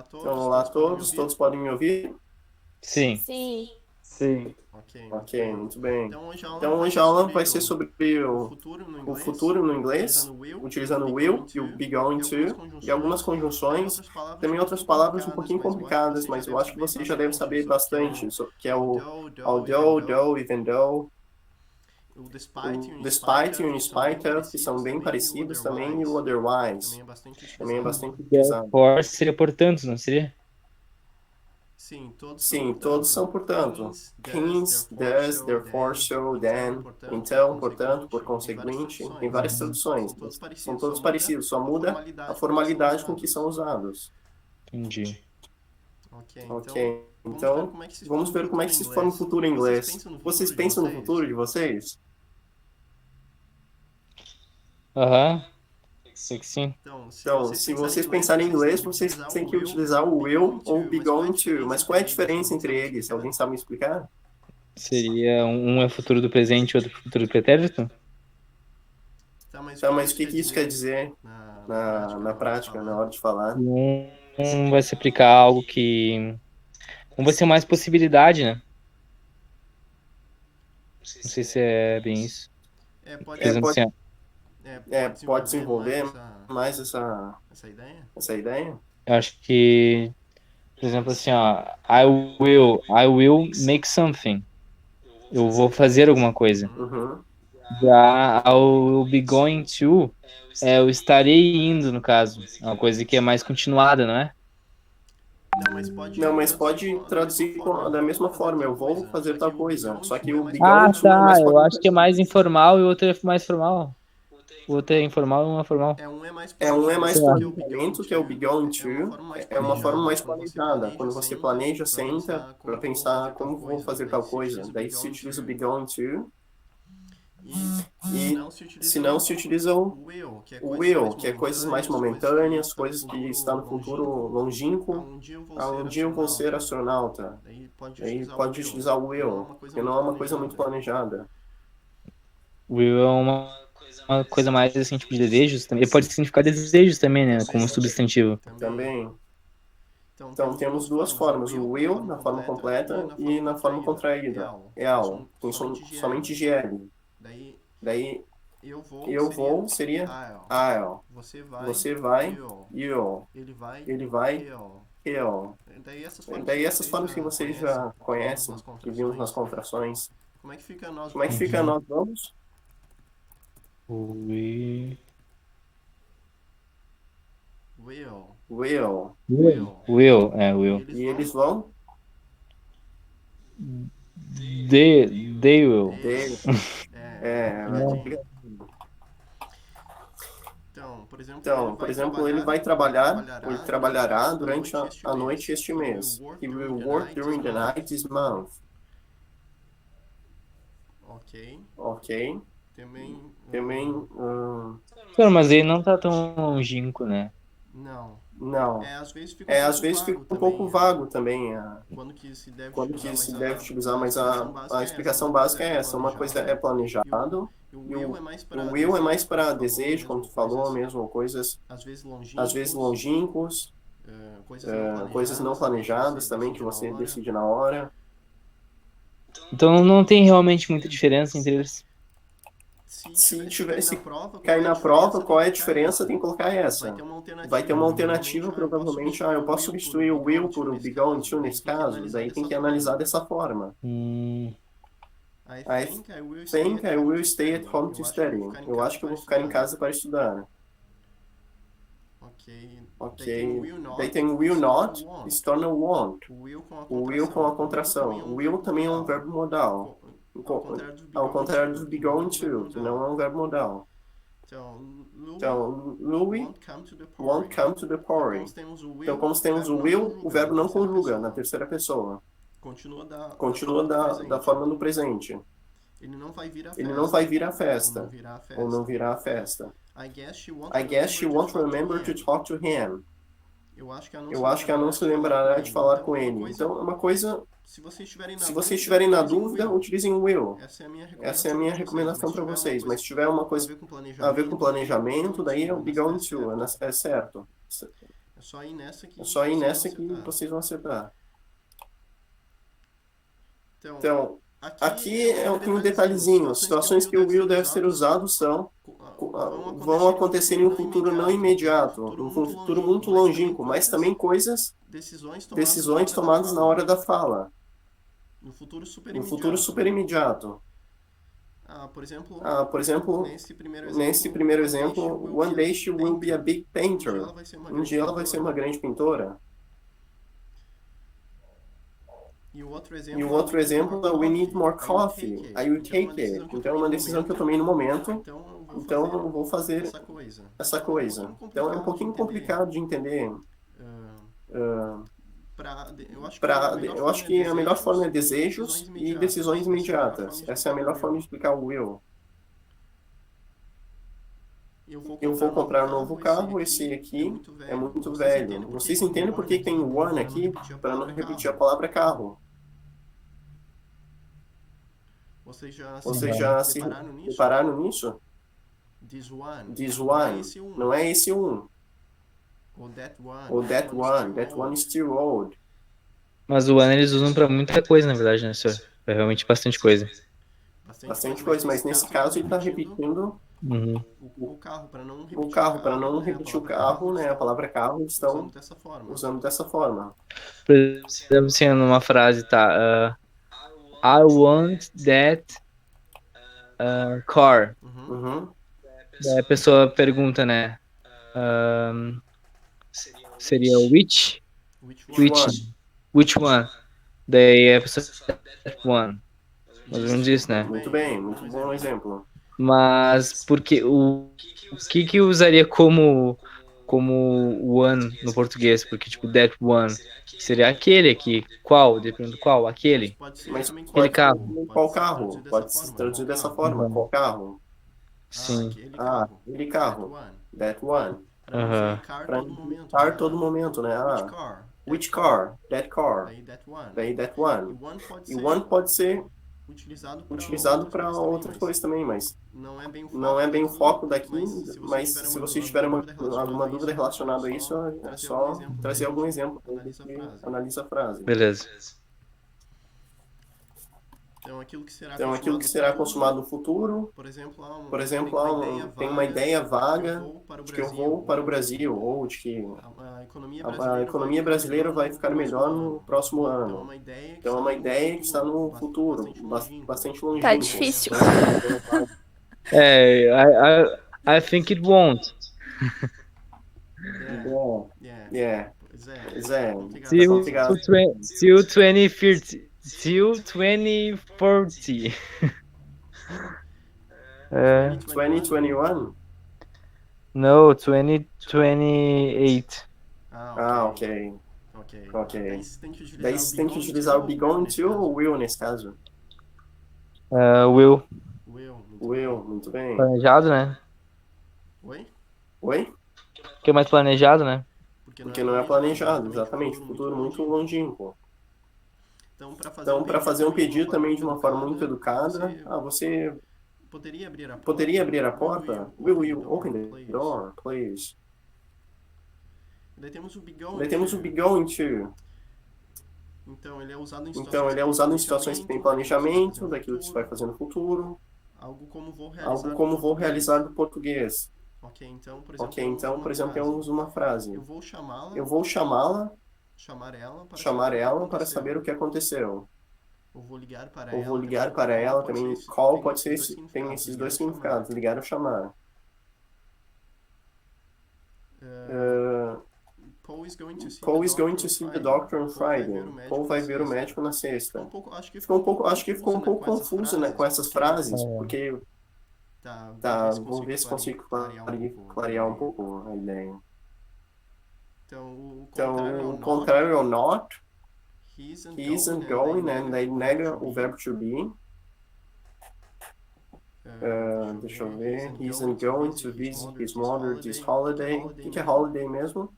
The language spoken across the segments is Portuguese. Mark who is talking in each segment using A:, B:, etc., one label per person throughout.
A: Então, olá a todos, todos podem me ouvir?
B: Sim.
C: Sim.
D: Sim.
A: Ok, muito bem. Então, hoje a aula vai ser sobre o futuro no inglês, utilizando o will e o be going to, e algumas conjunções, também outras palavras um pouquinho complicadas, mas eu acho que vocês já devem saber bastante, que é o although, though, even though, o despite e o in spite of, que são bem parecidos também, e o otherwise, também é bastante utilizado.
B: Therefore seria portanto, não seria?
A: Sim, todos são portanto. Hence, thus, therefore, so, then, então, portanto, por conseguinte, tem várias traduções. São todos parecidos, só muda a formalidade com que são usados.
B: Entendi.
A: Ok, então, vamos ver como é que se forma o futuro em inglês. Vocês pensam no futuro de vocês?
B: Aham. Sei que sim.
A: Então, se vocês pensarem em inglês, vocês têm que utilizar o will ou o be going to. Mas qual é a diferença entre eles? Alguém sabe me explicar?
B: Seria um é futuro do presente e outro futuro do pretérito?
A: Tá, mas o que isso quer dizer na prática, na hora de falar?
B: Um vai se aplicar a algo que... Um vai ser mais possibilidade, né? Não sei se é bem isso. Dizendo assim, ó,
A: Pode desenvolver mais essa ideia?
B: eu acho que, por exemplo, assim, ó, I will make something. Eu vou fazer alguma coisa.
A: Uhum.
B: Já I will be going to, eu estarei indo, no caso. É uma coisa que é mais continuada, não é?
A: Não, mas pode traduzir da mesma forma. Eu vou fazer tal coisa. Só que o be
B: Ah,
A: going to é
B: tá.
A: mais
B: Eu acho que é mais
A: qualificativo.
B: informal e o outro é mais formal. O outro é informal e um é formal.
A: Um é mais
B: Tá.
A: planejamento, que é o be going to. É uma forma mais planejada. Quando você planeja, senta para pensar como vou fazer tal coisa. Daí se utiliza o be going to. E se não se utiliza o will, que é coisas mais momentâneas, coisas que estão no futuro longínquo. Ah, um dia eu vou ser astronauta. Aí pode utilizar o will, porque não é uma coisa muito planejada.
B: Will é uma coisa mais assim, tipo de desejos também. Ele pode significar desejos também, né? Como substantivo.
A: Também. Então temos duas formas, o will na forma completa e na forma contraída. El, com somente GL. Daí eu vou seria I'll. Você vai, you'll. Ele vai, he'll. Daí essas formas que vocês já conhecem, que vimos nas contrações. Como é que fica nós vamos?
B: Will.
A: Will.
B: Will.
A: E eles vão?
B: They will.
A: They. Então, por exemplo, ele vai trabalhar, ou ele trabalhará durante a noite este mês. He will work during the night this month. Ok. Também,
B: Cara, mas ele não tá tão longínquo, né?
A: não. Às vezes fica um pouco vago também quando que se deve utilizar, mas a explicação básica é essa. Uma coisa é planejado, e o will é mais para desejo, como tu falou mesmo, ou coisas às vezes longínquos, coisas não planejadas também, que você decide na hora.
B: Então não tem realmente muita diferença entre eles.
A: Se cair na prova, qual é a diferença? Tem que colocar essa. Vai ter uma alternativa, provavelmente, eu posso substituir o will por o be going to nesse caso? Daí tem que analisar dessa forma. I think I will stay at home to study. Eu acho que eu vou ficar em casa para estudar. Ok. Daí tem o will not, se torna o won't. O will com a contração. O will também é um verbo modal. Ao contrário do be going to, que não é um verbo modal. Então, Louis won't come to the party. Então, como temos o will, o verbo não conjuga na terceira pessoa. Continua da forma no presente. Ele não vai vir à festa. Ou não virá à festa. I guess she won't remember to talk to him. Eu acho que ela não se lembrará de falar com ele. Então, é uma coisa... Se vocês estiverem na dúvida, utilizem o will. Essa é a minha recomendação para vocês. Mas se tiver uma coisa a ver com planejamento, daí é o be going to, é certo. É só ir nessa que vocês vão acertar. Então, aqui tem um detalhezinho. Situações que o will deve ser usado vão acontecer em um futuro não imediato, um futuro muito longínquo, mas também decisões tomadas na hora da fala, no futuro super imediato. Por exemplo, nesse primeiro exemplo, one day she will be a big painter. Um dia ela vai ser uma grande pintora. E o outro exemplo é we need more coffee. I will take it. Então é uma decisão que eu tomei no momento. Então eu vou fazer essa coisa. Então é um pouquinho complicado de entender. Eu acho que a melhor forma é desejos e decisões imediatas. Essa é a melhor forma de explicar o will. Eu vou comprar um novo carro, esse aqui é muito velho. Vocês entendem por que tem one aqui? Para não repetir a palavra carro. Vocês já se repararam nisso? This one. Não é esse um. Ou that one is still old.
B: Mas o one eles usam pra muita coisa, na verdade, né, senhor? É realmente bastante coisa.
A: Bastante coisa, mas nesse caso ele está repetindo o carro, para não repetir o carro, né? A palavra carro, eles estão usando dessa forma.
B: Por exemplo, assim, numa frase, tá? I want that car. Daí a pessoa pergunta, né? Seria which one? Daí a pessoa that one. Mais ou menos isso, né?
A: Muito bem, muito bom exemplo.
B: Mas porque o que usaria como one no português? Porque tipo that one seria aquele aqui. Qual? Dependendo do qual? Aquele.
A: Mas
B: aquele carro.
A: Qual carro? Pode se traduzir dessa forma. Qual carro?
B: Sim.
A: Aquele carro. That one. Para indicar todo momento, né? Which car? That car. Daí that one. E one pode ser utilizado para outras coisas também, mas não é bem o foco daqui, mas se vocês tiverem alguma dúvida relacionada a isso, é só trazer algum exemplo para a gente analisa a frase.
B: Beleza.
A: Então, aquilo que será consumado no futuro, por exemplo, tem uma ideia vaga de que eu vou para o Brasil, ou de que a economia brasileira vai ficar melhor no próximo ano. Então, é uma ideia que está no futuro, bastante longínquo.
C: Tá difícil.
B: I think it won't.
A: Yeah.
B: Till 2030. Till 2040.
A: 2021?
B: No, 2028.
A: Ok. Daí você tem que utilizar o be going to ou will nesse caso?
B: Will.
A: Will, muito bem.
B: Planejado, né?
A: Oi?
B: Porque é mais planejado, né?
A: Porque não é planejado, exatamente. Futuro muito longínquo. Então, para fazer um pedido também de uma forma muito educada, você poderia abrir a porta? Will you open the door, please? Daí temos o be going to. Então, ele é usado em situações que tem planejamento, daquilo que se vai fazer no futuro. Algo como vou realizar no português. Ok, então, por exemplo, temos uma frase. Eu vou chamá-la. Chamar ela para saber o que aconteceu. Ou vou ligar para ela também. Call pode ser, tem esses dois significados, ligar ou chamar. Paul is going to see the doctor on Friday. Paul vai ver o médico na sexta. Acho que ficou um pouco confuso, né, com essas frases, porque vou ver se consigo clarear um pouco a ideia. Então, o contrário é o not. He isn't going, né? Daí nega o verbo to be. Deixa eu ver. He isn't going to visit his mother this holiday. O que é holiday mesmo?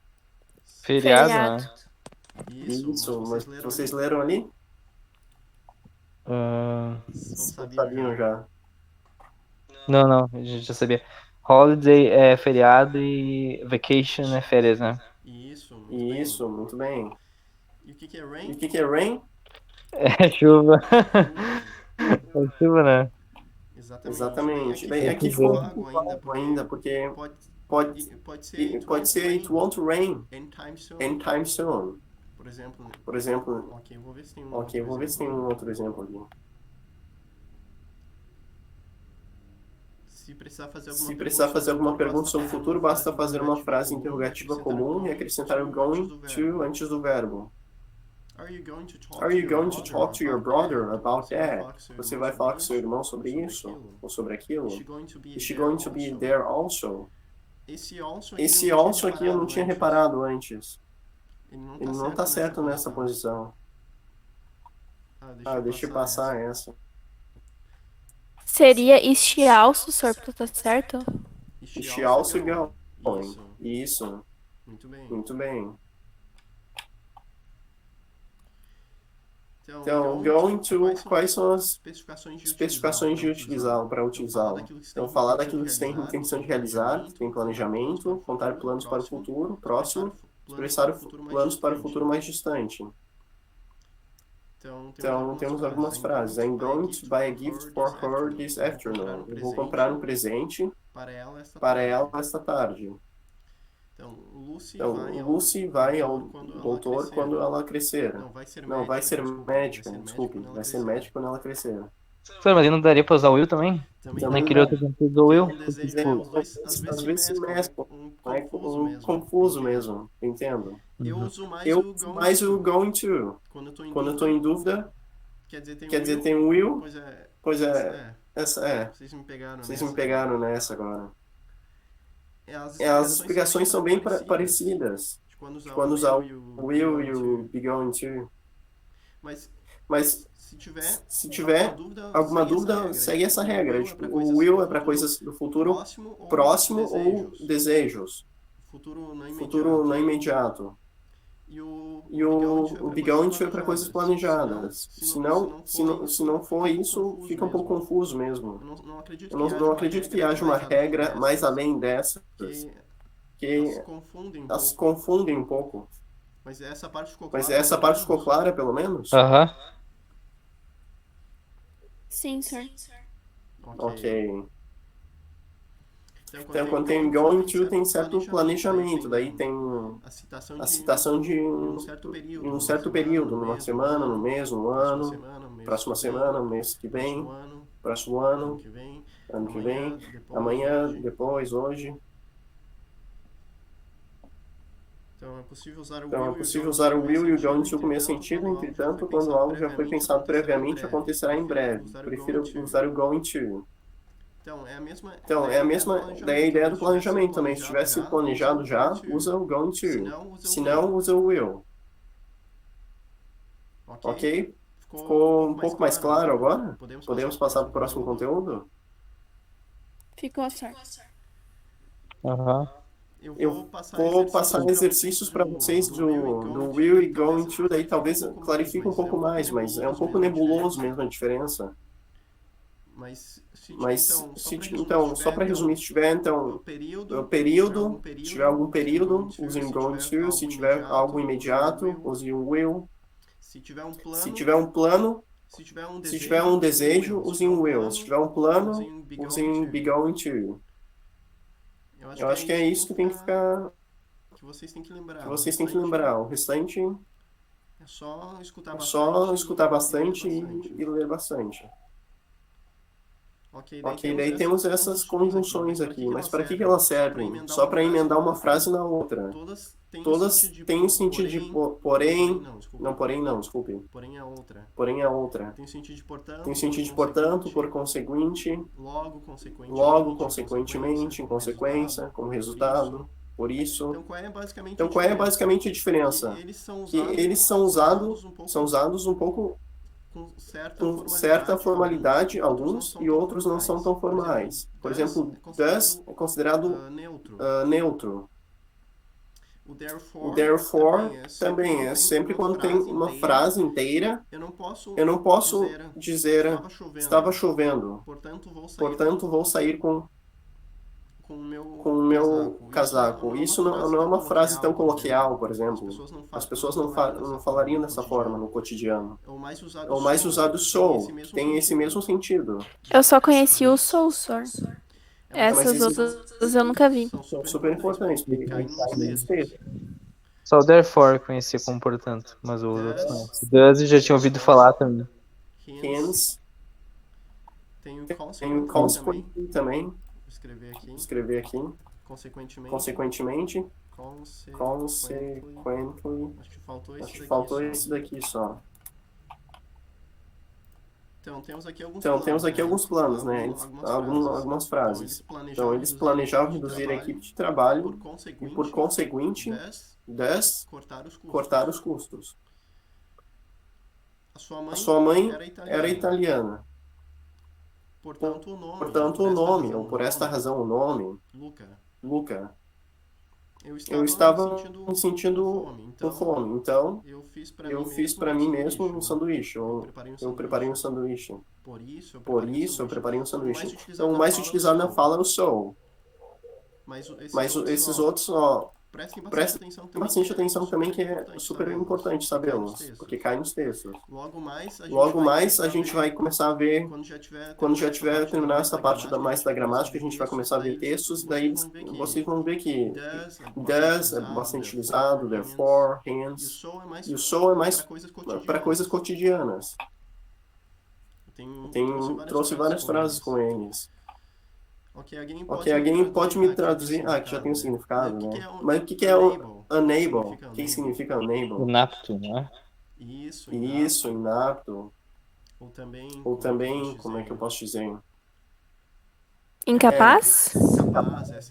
B: Feriado, né?
A: Isso, mas vocês leram ali? Sabiam já.
B: Não, a gente já sabia. Holiday é feriado e vacation é férias, né?
A: Isso, muito bem.
C: E o que é rain?
A: E o que é rain?
B: É chuva. É chuva, né?
A: Exatamente. Daí aqui ficou um pouco vago ainda, porque pode ser it won't rain anytime soon. Por exemplo,
C: Ok, eu vou ver se tem
A: um outro exemplo aqui.
C: Se precisar fazer
A: alguma pergunta sobre o futuro, basta fazer uma frase interrogativa comum e acrescentar o going to antes do verbo.
C: Are you going to
A: talk to your brother about that? Você vai falar com seu irmão sobre isso ou sobre aquilo? Is she going to be there also? Esse also aqui eu não tinha reparado antes. Ele não está certo nessa posição. Deixa eu passar essa.
D: Seria is she also, senhor, tá certo?
A: Is she also going? Isso. Muito bem. Então, going to, quais são as especificações de utilizá-lo, para utilizá-lo? Então, falar daquilo que você tem intenção de realizar, tem planejamento, contar planos para o futuro próximo, expressar planos para o futuro mais distante. Então, temos algumas frases. I'm going to buy a gift for her this afternoon. Eu vou comprar um presente para ela esta tarde. Então, Lucy vai ao doutor quando ela crescer. Não, vai ser médica, desculpe. Vai ser médica quando ela crescer.
B: Mas ele não daria pra usar o will também? Também queria outro exemplo do will?
A: Às vezes se mescla. É confuso mesmo, entendo. Eu uso mais o going to. Quando eu tô em dúvida, quer dizer, tem o will. Pois é, essa é. Vocês me pegaram nessa agora. As explicações são bem parecidas. Quando usar o will e o be going to. Mas se tiver alguma dúvida, segue essa regra. Tipo, o will é para coisas do futuro próximo ou desejos. Futuro não imediato. E o be going to é para coisas planejadas. Se não for isso, fica um pouco confuso mesmo. Eu não acredito que haja uma regra mais além dessas que as confundem um pouco.
C: Mas essa
A: parte ficou clara, pelo menos?
B: Aham.
D: Sim, senhor.
A: Ok. Então, quando tem going to, tem certo planejamento. Daí tem a citação de um certo período, numa semana, no mês, um ano, próxima semana, mês que vem, próximo ano, ano que vem, amanhã, depois, hoje.
C: Então, é possível
A: usar o will e o going to com o mesmo sentido, entretanto, quando algo já foi pensado previamente, acontecerá em breve. Prefiro usar o going to. Então, é a mesma daí a ideia do planejamento também. Se tivesse planejado já, usa o going to. Se não, usa o will. Ok? Ficou um pouco mais claro agora? Podemos passar para o próximo conteúdo?
D: Ficou, senhor.
B: Aham.
A: Eu vou passar exercícios para vocês do will e going to, daí talvez clarifique um pouco mais, mas é um pouco nebuloso mesmo a diferença. Então, só para resumir, se tiver o período, se tiver algum período, use o going to. Se tiver algo imediato, use o will. Se tiver um plano, se tiver um desejo, use o will. Se tiver um plano, use o be going to. Eu acho que é isso que tem que ficar. Que vocês têm que lembrar. O restante é só escutar bastante e ler bastante. Ok, daí temos essas conjunções aqui, mas para que elas servem? Só para emendar uma frase na outra. Todas têm o sentido de porém... Não, desculpe. Porém é outra. Tem o sentido de portanto, por conseguinte, logo, consequentemente, em consequência, como resultado, por isso. Então, qual é basicamente a diferença? Que eles são usados um pouco com certa formalidade, alguns, e outros não são tão formais. Por exemplo, does é considerado neutro. O therefore também é sempre quando tem uma frase inteira. Eu não posso dizer estava chovendo, portanto vou sair com com o meu casaco. Isso não é uma frase tão coloquial, por exemplo. As pessoas não falariam dessa forma no cotidiano. É o mais usado so, que tem esse mesmo sentido.
D: Eu só conheci o Soul, sir.
A: Mas
D: Essas outras eu nunca vi.
A: são super importantes, porque caem nos textos.
B: Só o therefore conhecia como portanto, mas os outros não. O does eu já tinha ouvido falar também.
A: Hence,
C: Tem o
A: tem o consequently também.
C: Vou
A: Escrever aqui. Consequentemente. Consequently.
C: Acho que
A: Acho que faltou esse daqui só.
C: Então,
A: temos aqui alguns planos, né? Algumas frases. Então, eles planejavam reduzir a equipe de trabalho e, por conseguinte, 10, cortar os custos. A sua mãe era italiana. Portanto, o nome, ou por esta razão o nome, Luca, eu estava me sentindo com fome. Então, eu fiz para mim mesmo um sanduíche. Eu preparei um sanduíche. Por isso, eu preparei um sanduíche. Então, o mais utilizado na fala é o so. Mas esses outros, ó, prestem bastante atenção também, que é super importante sabê-los, porque cai nos textos. Logo mais, a gente vai começar a ver, quando já tiver terminado essa parte mais da gramática, a gente vai começar a ver textos, daí vocês vão ver que does é bastante utilizado, therefore, hence, e o so é mais para coisas cotidianas. Trouxe várias frases com eles. Ok, alguém pode me traduzir? Ah, que já tem um significado, né? Mas o que é o unable? O que significa unable?
B: Inapto, né?
A: Isso, inapto. Ou também, como é que eu posso dizer?
D: Incapaz?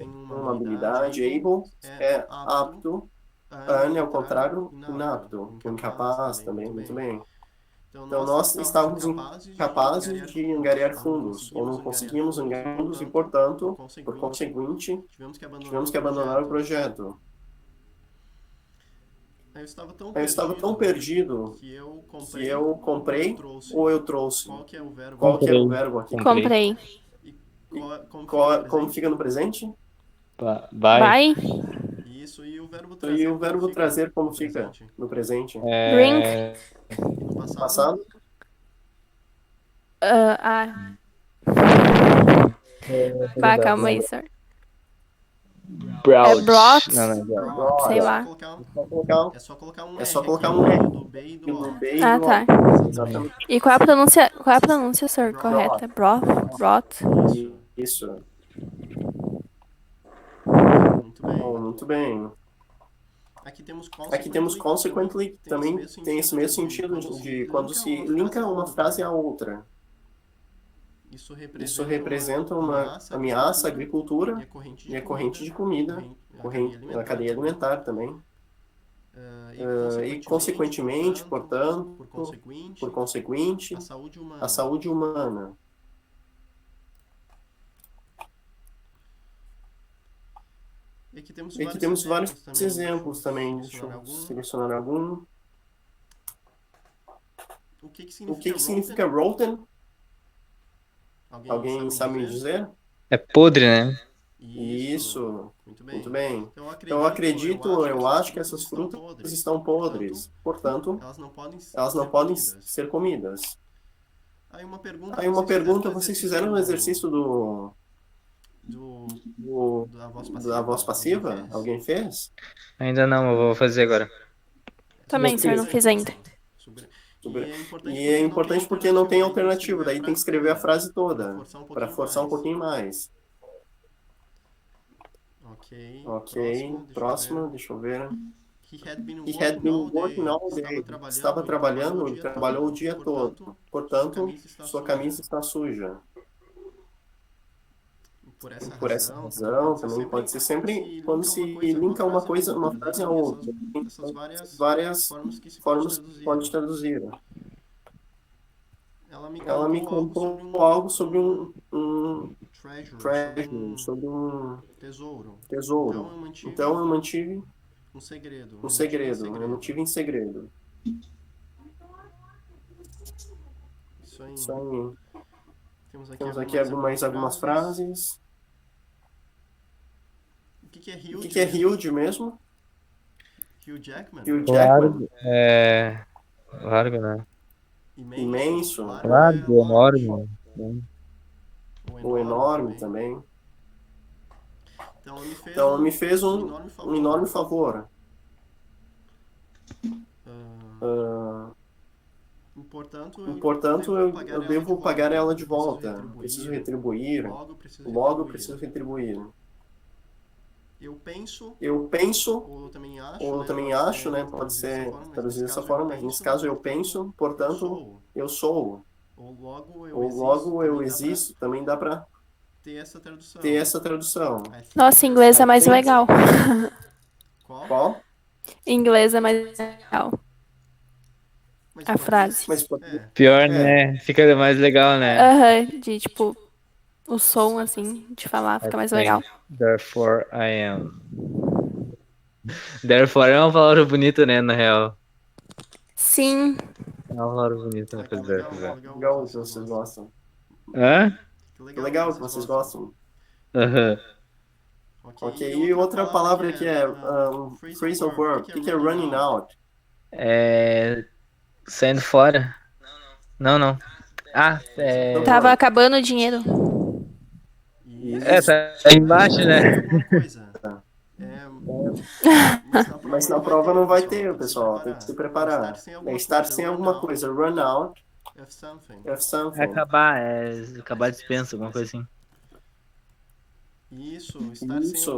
A: Uma habilidade, able, é apto. Un é o contrário, inapto. Incapaz também, muito bem. Então, nós estávamos incapazes de angariar fundos, ou não conseguimos angariar fundos e, portanto, por conseguinte, tivemos que abandonar o projeto. Eu estava tão perdido que eu comprei ou eu trouxe. Qual que é o verbo aqui?
D: Comprei.
A: Como fica no presente?
B: Vai.
C: Isso,
A: E o verbo trazer como fica no presente?
D: Drink.
A: No passado?
D: Vai, calma aí, sir.
B: Brought.
D: É brought?
B: Não.
D: Sei lá.
A: É só colocar um R no B e
D: Ah,
A: do
D: tá.
A: O. Exatamente.
D: E qual é a pronúncia, sir, correta? Brought?
A: Isso.
C: Muito bem.
A: Bom, muito bem. Aqui temos consequently, que também tem esse mesmo sentido de quando se linka uma frase à outra. Isso representa uma ameaça à agricultura e à corrente de comida, a cadeia alimentar também. E, consequentemente, portanto, por conseguinte, a saúde humana. E aqui temos vários exemplos também. Deixa eu selecionar algum. O que significa rotten? Alguém sabe me dizer?
B: É podre, né?
A: Isso, muito bem. Então, eu acredito, eu acho que essas frutas estão podres. Portanto, elas não podem ser comidas. Aí uma pergunta, vocês fizeram no exercício da voz passiva? Alguém fez?
B: Ainda não, eu vou fazer agora.
D: Também, sir, não fiz ainda.
A: E é importante porque não tem alternativa, daí tem que escrever a frase toda, para forçar um pouquinho mais. Ok, próxima, deixa eu ver. He had been working all day. Estava trabalhando, ele trabalhou o dia todo. Portanto, sua camisa está suja. Por essa razão, também pode ser sempre quando se linka uma coisa, uma frase a outra. Tem várias formas que pode traduzir. Ela me contou algo sobre um treasure, sobre um tesouro. Então eu mantive um segredo. Eu mantive em segredo. Isso aí. Temos aqui algumas frases.
C: O
A: que é huge mesmo?
C: Hugh Jackman?
A: Hugh Jackman.
B: Largo, né?
A: Imenso.
B: Largo, enorme.
A: O enorme também.
C: Então,
A: me fez um enorme favor. Portanto, eu devo pagar ela de volta. Preciso retribuir. Logo, preciso retribuir. Eu penso,
C: ou
A: eu também acho, né? Pode ser traduzido dessa forma, mas nesse caso eu penso, portanto, eu sou. Ou logo eu existo, também dá pra ter essa tradução.
D: Nossa, em inglês é mais legal.
A: Qual?
D: Em inglês é mais legal. A frase.
A: Mas
B: Pior, né? Fica mais legal, né?
D: Aham, de tipo, o som assim, de falar, fica mais legal.
B: Therefore I am. Therefore é uma palavra bonita, né, na real.
D: Sim.
B: É uma palavra bonita, na coisa therefore.
A: Legal que vocês gostam.
B: Hã?
A: Legal que vocês gostam.
B: Aham.
A: Ok, e outra palavra que é phrasal verb. O que é running out?
B: Saindo fora? Não.
D: Tava acabando o dinheiro.
B: Tá aí embaixo, né?
A: Mas na prova não vai ter, pessoal. Tem que se preparar. É estar sem alguma coisa. Run out of something.
B: Acabar dispensa, alguma coisa assim.
C: Isso,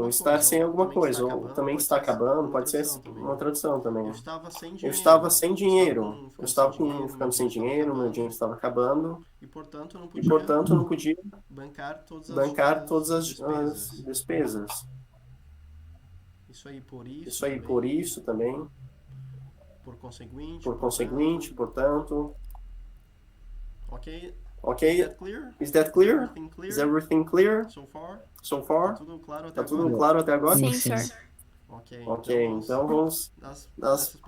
A: estar sem alguma coisa. Ou também está acabando, pode ser uma tradução também. Eu estava sem dinheiro. Eu estava ficando sem dinheiro, meu dinheiro estava acabando.
C: E, portanto,
A: não podia
C: bancar
A: todas as despesas.
C: Isso aí,
A: por isso também.
C: Por conseguinte,
A: portanto.
C: Ok?
A: Is that clear? Is everything clear? So far? Tá tudo claro até agora?
D: Sim, senhor.
A: Ok, então vamos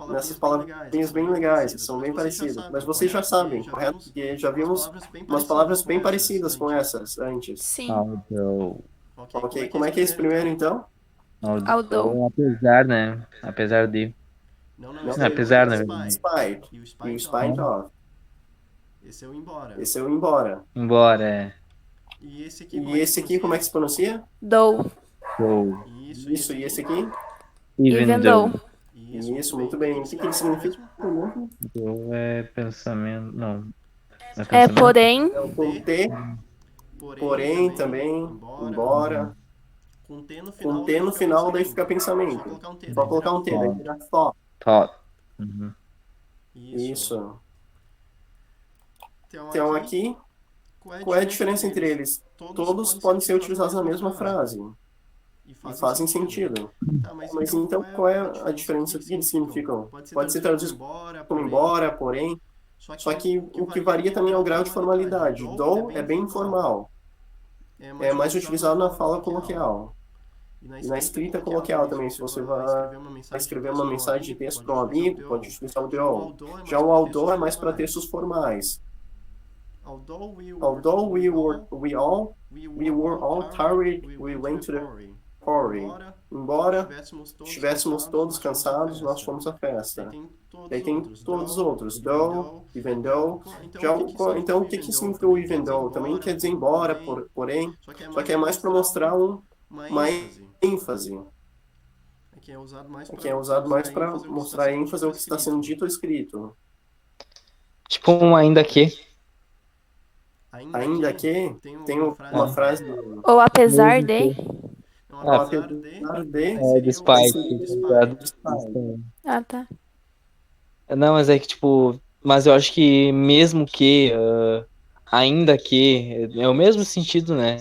A: nessas palavrinhas bem legais, que são bem parecidas. Mas vocês já sabem, correto? Porque já vimos umas palavras bem parecidas com essas antes.
D: Sim.
A: Ok, como é que é esse primeiro então?
D: Although.
B: Apesar, né? Apesar de.
C: Não,
B: apesar, na verdade.
A: Despite. E o spite of.
C: Esse é o embora.
B: Embora, é.
C: E esse
A: aqui como é que se pronuncia?
D: Though.
A: Isso, e esse aqui?
D: Even though.
A: Isso, muito bem. O que ele significa?
B: Though é pensamento. Não.
D: É porém.
A: Com T. Porém, também. Embora. Com T no final, daí fica pensamento. Só colocar um T, daí vira thought.
B: Uhum.
A: Isso. Então aqui, qual é a diferença entre eles? Todos podem ser utilizados na mesma frase. E fazem sentido. Mas então qual é a diferença? O que eles significam? Pode ser traduzido como embora, porém. Só que o que varia também é o grau de formalidade. Though é bem informal. É mais utilizado na fala coloquial. E na escrita coloquial também. Se você vai escrever uma mensagem de texto para um amigo, pode utilizar o though. Já o although é mais para textos formais. Although we were all tired, we went to the quarry. Embora estivéssemos todos cansados, nós fomos à festa. Daí tem todos os outros. Though, even though. Então, o que significa o even though? Também quer dizer embora, porém. Só que é mais para mostrar uma ênfase. Aqui é usado mais para mostrar ênfase ao que está sendo dito ou escrito.
B: Tipo um ainda que.
A: Ainda que tem uma frase
D: Ou apesar de.
A: apesar de
B: Despite.
D: Ah, tá.
B: Não, mas é que tipo. Mas eu acho que mesmo que. Ainda que. É o mesmo sentido, né?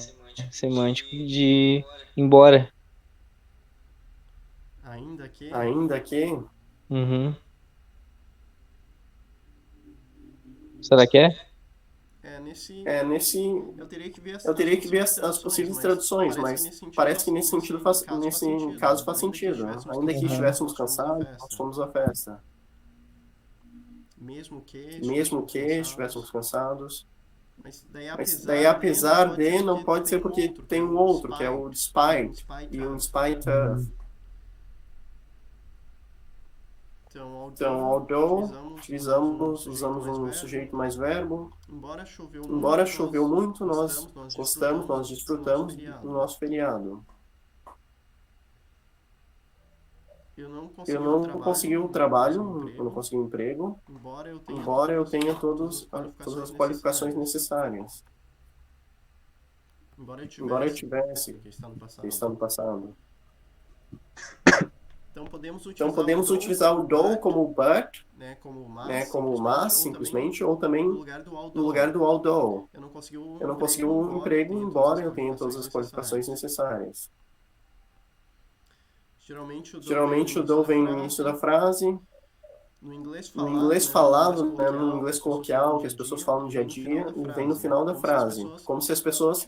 B: Semântico de embora.
A: Ainda que.
B: Uhum. Será que é?
A: Eu teria que ver as possíveis traduções, mas parece que nesse caso faz sentido. Ainda que estivéssemos cansados, nós fomos à festa. Mesmo que estivéssemos cansados. Mas daí, apesar de, não pode ser porque tem um outro, que é o despite, e um despite of. Então, although, usamos um sujeito mais verbo. Embora choveu muito, nós gostamos, nós desfrutamos do nosso feriado. Eu não consegui o trabalho, eu não consegui o emprego, embora eu tenha todas as qualificações necessárias. Embora eu tivesse, porque está no passado. Então podemos utilizar o do como but, como mas, simplesmente, ou também no lugar do although. Eu não consegui um emprego, embora eu tenha todas as qualificações necessárias. Geralmente o do vem no início da frase. No inglês falado, né, no inglês coloquial, que as pessoas falam no dia a dia, e vem no final da frase. Como se as pessoas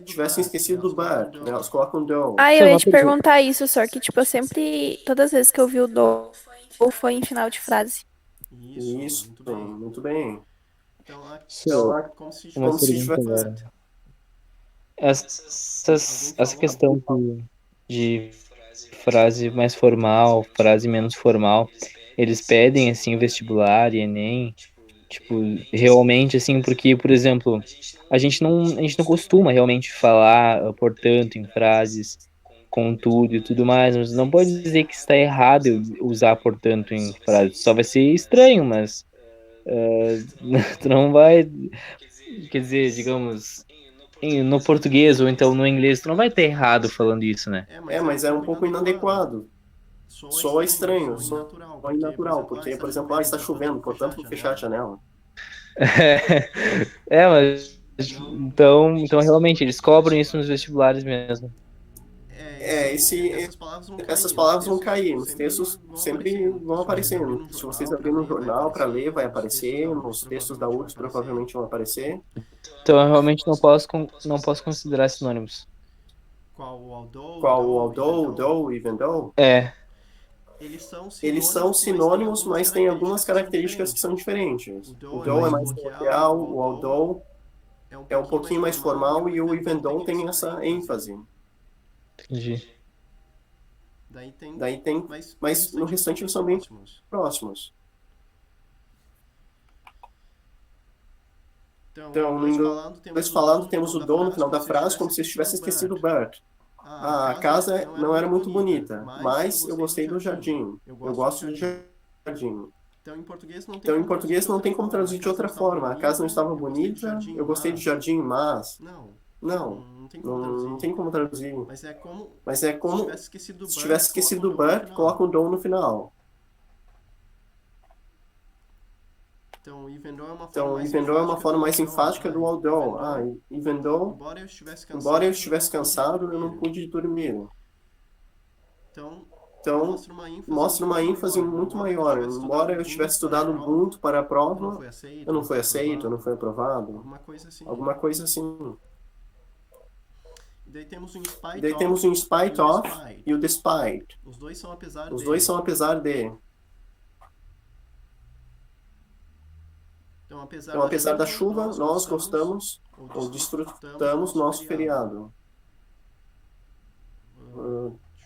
A: tivessem esquecido do but, né? Elas colocam do.
D: Ah, eu ia te perguntar isso, só que, tipo, eu sempre, todas as vezes que eu vi o do, ou foi em final de frase.
A: Isso, muito bem.
B: Então,
A: Como se
B: pergunta agora. Essa questão de frase mais formal, frase menos formal, eles pedem, assim, vestibular e Enem, tipo, realmente, assim, porque, por exemplo, a gente não costuma realmente falar, portanto, em frases, contudo e tudo mais, mas não pode dizer que está errado eu usar portanto em frases, só vai ser estranho, mas tu não vai, quer dizer, digamos, no português ou então no inglês, tu não vai ter errado falando isso, né?
A: Mas é um pouco inadequado. Soa estranho, soa inatural, porque, por exemplo, está chovendo, portanto vou fechar a janela.
B: Mas então realmente eles cobram isso nos vestibulares mesmo.
A: Essas palavras vão cair, os textos sempre vão aparecendo. Se vocês abrirem no jornal para ler, vai aparecer, nos textos da URSS provavelmente vão aparecer.
B: Então eu realmente não posso considerar sinônimos.
A: Qual o although, though, even though? Eles são sinônimos, mas tem algumas características que são diferentes. O though é mais coloquial, o although é um pouquinho mais formal e o even though tem essa ênfase.
B: Entendi.
A: Daí tem, mas no restante eles são bem próximos. Então, no inglês falado, temos o do no final da frase, como se estivesse esquecido o but. A casa não era muito bonita, mas eu gostei do jardim. Eu gosto do jardim. Então, em português não tem como traduzir de outra forma. A casa não estava bonita, eu gostei do jardim, mas... Não tem como traduzir. Mas é como se tivesse esquecido o but, coloca o do no final. Então, even though é uma forma mais enfática do although. Even though, embora eu estivesse cansado, eu não pude dormir. Então, mostra uma ênfase muito maior. Embora eu tivesse estudado muito para a prova, eu não fui aceito, eu não fui aprovado. Alguma coisa assim. Daí temos um in spite of e o despite. Os dois são apesar de. Então, apesar da chuva, nós gostamos ou desfrutamos nosso feriado.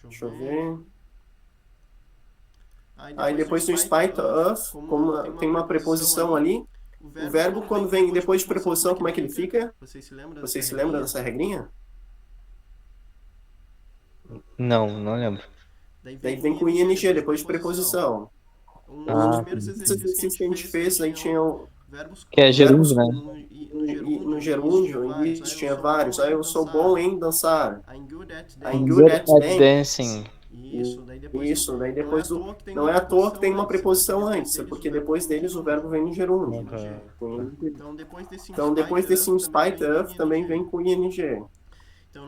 A: Deixa eu ver. Aí depois do in spite of, tem uma preposição ali. O verbo, quando vem depois de preposição, como é que ele fica? Vocês se lembram dessa regrinha?
B: Não lembro.
A: Daí vem com ing depois de preposição. Um dos primeiros exercícios que a gente fez, aí tinha
B: que é gerúndio, né?
A: No gerúndio, isso tinha vários. Aí eu sou bom em dançar.
B: I'm good at dancing.
A: Isso, daí depois do... Não é à toa que tem uma preposição antes, é porque depois deles o verbo vem no gerúndio. Então depois desse in spite of também vem com ing. Então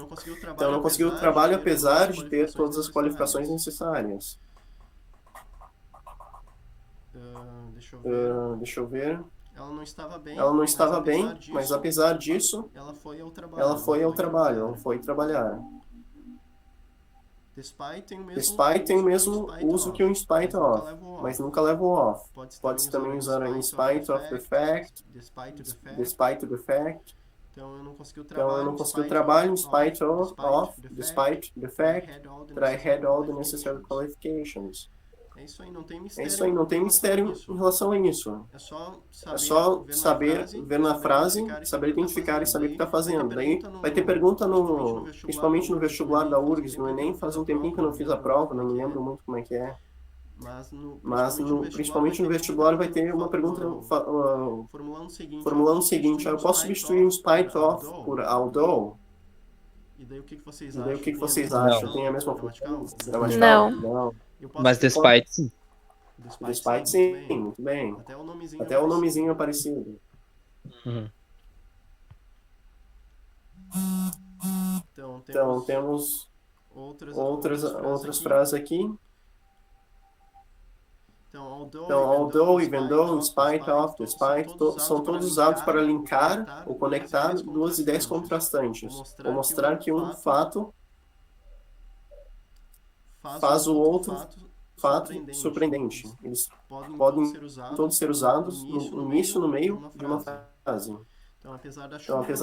A: não conseguiu o trabalho apesar de ter todas as qualificações necessárias. Deixa eu ver. Ela não estava bem, mas apesar disso, ela foi ao trabalho, ela foi trabalhar. Despite tem o mesmo uso que o in spite of, mas nunca leva o off. Pode também usar in spite of the fact, despite the fact.
C: Então eu não consegui
A: o trabalho in spite of, despite the fact that I had all the necessary qualifications.
C: É isso aí, não tem
A: mistério em relação a isso.
C: É só
A: saber ver na frase, saber identificar e saber o que está fazendo. Daí vai ter pergunta principalmente no vestibular da URGS, no Enem, faz um tempinho que eu não fiz a prova, não me lembro muito como é que é. Mas principalmente no vestibular vai ter uma pergunta formulando o seguinte, eu posso substituir in spite of por although?
C: E daí o que
A: vocês acham? Tem a mesma
D: Não.
A: Não.
B: Mas despite sim.
A: Despite sim, muito bem. Até o nomezinho é parecido.
B: Uhum.
A: Então temos outras frases aqui. Então, although, even though, in spite of, despite, são todos usados para linkar ou conectar duas ideias contrastantes, ou mostrar que um fato faz o outro fato surpreendente. Eles podem todos ser usados no início, no meio de uma frase. Então, apesar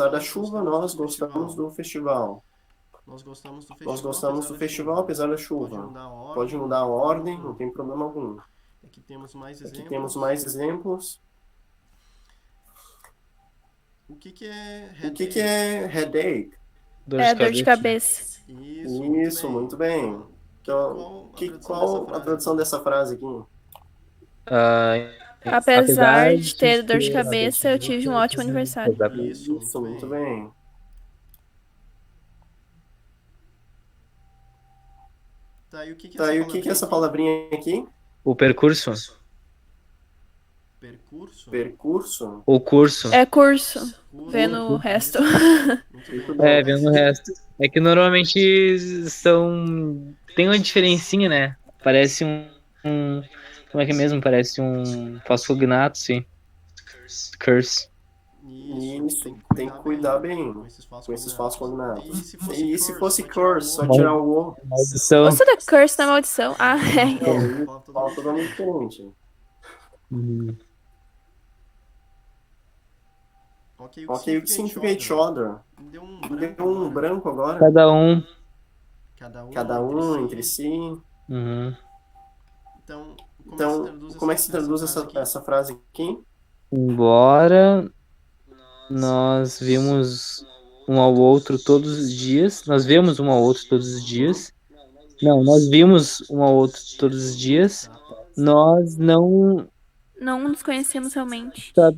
A: da chuva, nós gostamos do festival. Nós gostamos do festival apesar da chuva. Pode mudar a ordem, não tem problema algum.
C: Aqui temos mais
A: exemplos.
C: O que é
A: headache?
D: Dor de cabeça.
A: Isso, muito bem. Então, qual a tradução dessa frase aqui?
D: Apesar de ter dor de cabeça, eu tive um ótimo aniversário.
A: Isso, muito bem.
C: Tá, e o que
A: é essa palavrinha aqui?
B: O percurso?
A: Percurso?
B: O curso?
D: É curso. Vendo o resto.
B: Vendo o resto. É que normalmente tem uma diferencinha, né? Parece como é que é mesmo? Parece um falso cognato, sim. Curse.
A: Isso, tem que cuidar bem com esses falsos cognatos. E se fosse curse, só tirar o O?
B: Maldição.
D: Gostou da curse da maldição? Ah,
A: Fala totalmente diferente. Ok, o que significa each other? Deu um branco agora.
B: Cada um
A: entre si.
B: Uhum.
A: Então, como é que se traduz essa frase aqui?
B: Embora nós vimos um ao outro todos os dias. Nós vemos um ao outro todos os dias. Não, nós vimos um ao outro todos os dias. Nós não
D: nos conhecemos realmente.
B: Nós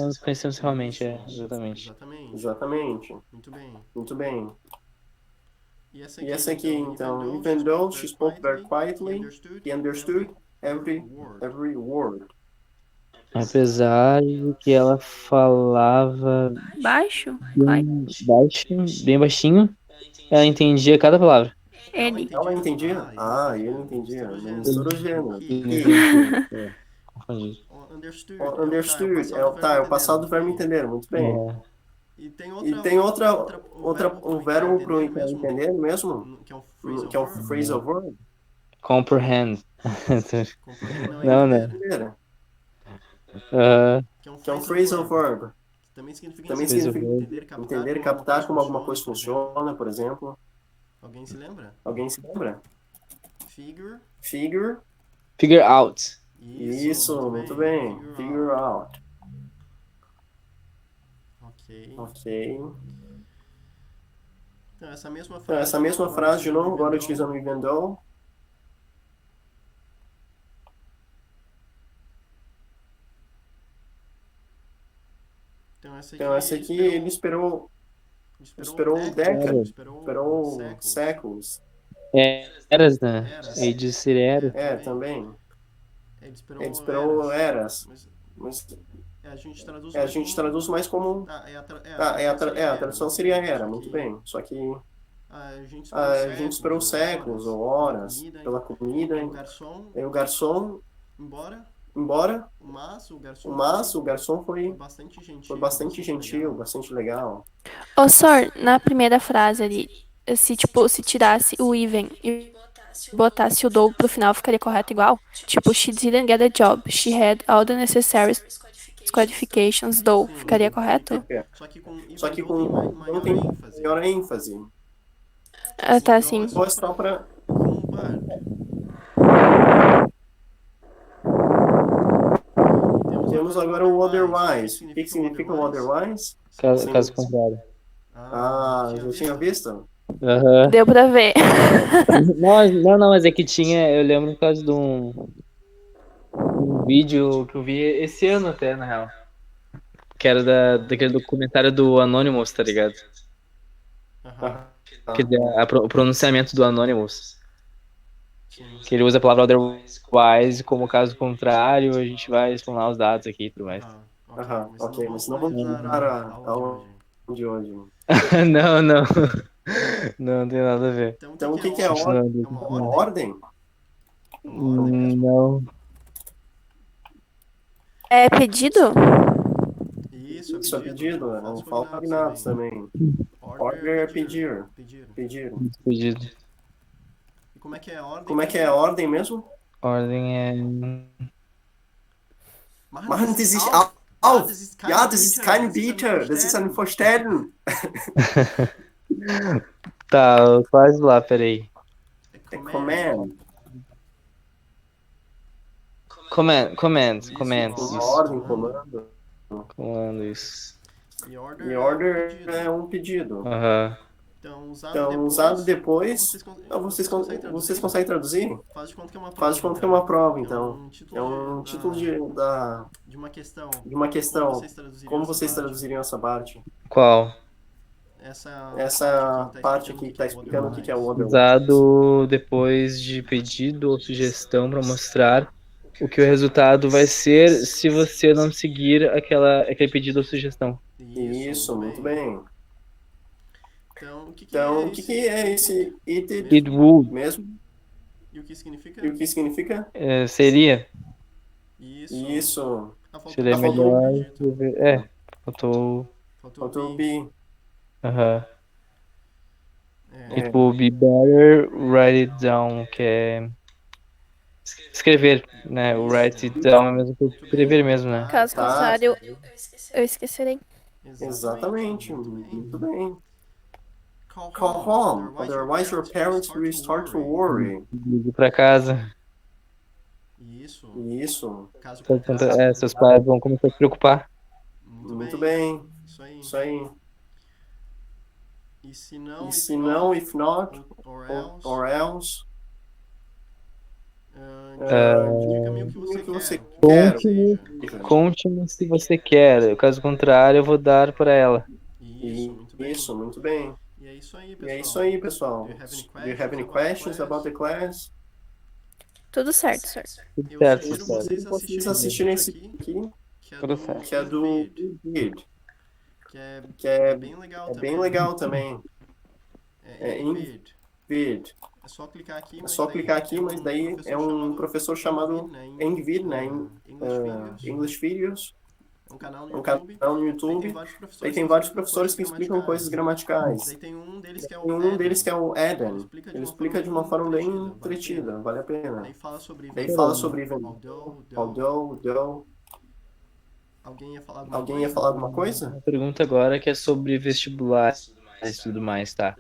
B: nos conhecemos realmente,
A: Exatamente. Muito bem. E essa aqui, então, even though she spoke very quietly, he understood every word.
B: Apesar de que ela falava
D: Baixo?
B: bem baixinho, ela entendia cada palavra.
A: Ela entendia? Ele entendia. Não misturou gênero.
B: Confundi.
A: Understood. É o passado do verbo entender. Muito bem. E tem um verbo para entender mesmo? Que é um phrasal verb?
B: Comprehend. Não.
A: Que é um phrasal verb. Também significa entender, captar como alguma coisa funciona, por exemplo.
C: Alguém se lembra?
B: Figure out.
A: Isso, muito bem. Figure out. Ok.
C: Então,
A: essa mesma frase de novo, agora utilizando even though. Então, essa aqui ele esperou décadas, esperou séculos.
B: Eras, né? E de ser era.
A: Também. Ele esperou eras. Mas a gente traduz mais como... a tradução seria era, muito bem. Só que a gente esperou séculos ou horas pela comida. E o garçom, embora, o garçom foi bastante gentil, bastante legal.
D: Sor, na primeira frase ali, se, tipo, se tirasse o even e botasse o do pro final, ficaria correto igual? Tipo, she didn't get a job. She had all the necessary qualifications, though. Ficaria correto?
C: Só que com
A: não tem maior ênfase.
D: Ah, tá, sim.
A: Ou é só pra...
C: com but.
A: Temos agora o otherwise. O que significa o otherwise?
B: Caso contrário.
A: Já tinha visto?
B: Aham.
D: Deu pra ver.
B: Não, mas é que tinha, eu lembro por causa de um vídeo que eu vi esse ano até, na real. Que era daquele documentário do Anonymous, tá ligado? Que o pronunciamento do Anonymous. Que ele usa a palavra otherwise como caso contrário, a gente vai explanar os dados aqui e tudo mais.
A: Ok, mas não vamos mudar a aula de hoje.
B: Não tem nada a ver.
A: Então o que é ordem? Uma ordem?
B: Não.
D: É pedido?
C: Isso
A: é pedido. Não falta cognatos também. Order é pedir.
B: Pedido.
C: E como é que é a ordem?
A: Como é que é a ordem mesmo?
B: Ordem é...
A: Machen Sie sich auf! Ja, das ist kein Bieter, das ist ein Vorstellen.
B: Tá, quase lá, peraí.
A: É command.
B: Command.
A: Ordem, comando.
B: Comando, isso.
A: E order é um pedido.
B: Aham.
A: Então, usado depois, vocês conseguem traduzir?
C: Faz de conta que é uma prova.
A: Faz de conta que é uma prova, então. É um título de
C: uma questão.
A: Como vocês traduziriam essa parte?
B: Qual?
A: Essa parte aqui que está explicando o que é o otherwise.
B: Usado depois de pedido ou sugestão para mostrar o que o resultado vai ser se você não seguir aquele pedido ou sugestão.
A: Isso, muito bem. Então, o que é esse
B: it would
A: mesmo?
C: E o que significa?
B: Seria.
A: Isso.
B: Seria melhor. Faltou
A: o be.
B: Aham. It would be better write it down, que é escrever, né? O write it down é mesmo que escrever mesmo, né?
D: Caso contrário, eu esquecerei.
A: Exatamente, muito bem. Call home, otherwise your parents will start to worry.
B: Ligue pra casa.
A: Isso.
B: Seus pais vão começar a se preocupar.
A: Muito bem. Isso aí. E se não, if not, or else. Diga-me o que você quer.
B: Conte-me se você quer. Caso contrário, eu vou dar para ela.
A: Isso, muito bem. E é isso aí, pessoal. Do you have any questions about the class?
D: Tudo certo.
A: Eu sugiro vocês assistirem esse aqui, que é do Beard, que é bem legal também. É Beard. É só clicar aqui, mas daí é um professor chamado Engvid, né? English Videos. É um canal no YouTube. Aí tem vários professores que explicam coisas gramaticais.
C: Daí tem um deles que
A: é o Eden. Ele explica de uma forma bem entretida, vale a pena. Daí fala sobre although, though. Alguém ia falar alguma coisa?
B: Uma pergunta agora que é sobre vestibular e tudo mais, tá?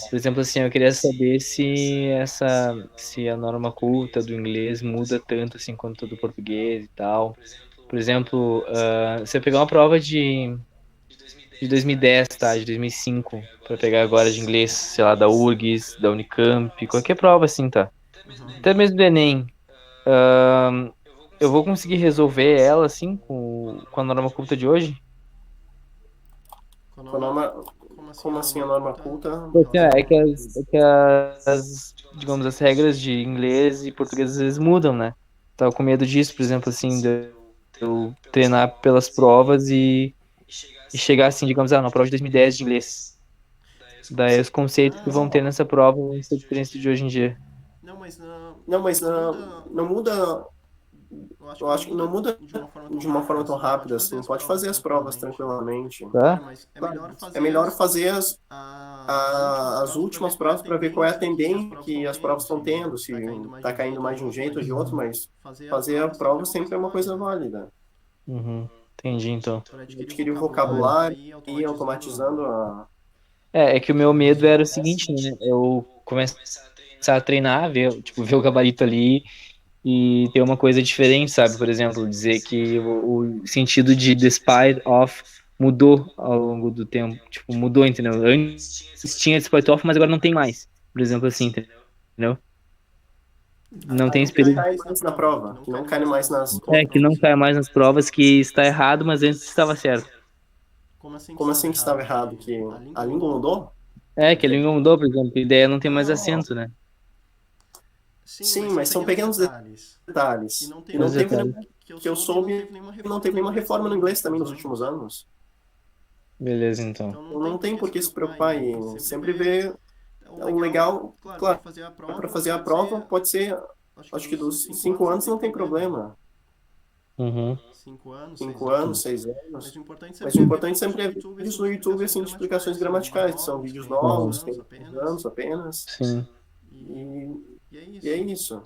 B: Por exemplo, assim, eu queria saber se a norma culta do inglês muda tanto assim quanto do português e tal. Por exemplo, se eu pegar uma prova de 2010, tá? De 2005, pra pegar agora de inglês, sei lá, da URGS, da Unicamp, qualquer prova assim, tá? Até mesmo do Enem. Eu vou conseguir resolver ela, assim, com a norma culta de hoje?
A: Como assim a norma culta?
B: Porque é que digamos, as regras de inglês e português às vezes mudam, né? Tava com medo disso, por exemplo, assim, de eu treinar pelas provas e chegar assim, digamos, na prova de 2010 de inglês. Daí os conceitos que vão ter nessa prova vão ser diferentes de hoje em dia.
A: Não, mas não muda. Eu acho que não muda de uma forma tão rápida assim. Pode fazer as provas tranquilamente.
B: Tá?
A: É melhor fazer as últimas provas para ver qual é a tendência que as provas estão tendo, se está caindo mais de um jeito ou de outro, mas fazer a prova sempre é uma coisa válida.
B: Uhum. Entendi, então.
A: Adquirir o vocabulário e ir automatizando a...
B: É que o meu medo era o seguinte, né? Eu começar a treinar, ver o gabarito ali e ter uma coisa diferente, sabe? Por exemplo, dizer que o sentido de despite of mudou ao longo do tempo. Tipo, mudou, entendeu? Antes tinha despite of, mas agora não tem mais. Por exemplo, assim, entendeu? Não tem
A: Que não
B: experiência.
A: cai mais na prova, que não cai mais nas...
B: Que não cai mais nas provas, que está errado, mas antes estava certo.
A: Como assim que estava errado? Que a língua mudou?
B: Que a língua mudou, por exemplo, a ideia não tem mais acento, né?
A: Sim, mas são pequenos detalhes. E não teve, que eu soube, não teve nenhuma reforma no inglês também nos últimos anos.
B: Beleza, então.
A: Então não tem por que se preocupar em sempre ver o legal. Claro, para fazer a prova pode ser, acho que dos 5 anos não tem problema.
B: Uhum.
A: 5 anos, 6 anos. Mas o importante sempre é vídeos no YouTube assim, de explicações gramaticais, que são vídeos novos, tem anos apenas.
B: Sim.
A: E é isso.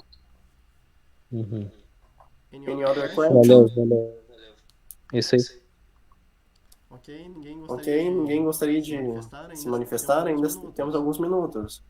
B: Uhum.
A: Any other questions?
B: Valeu. Isso aí.
C: Ok,
A: Ok, ninguém gostaria de se manifestar? Ainda temos alguns minutos.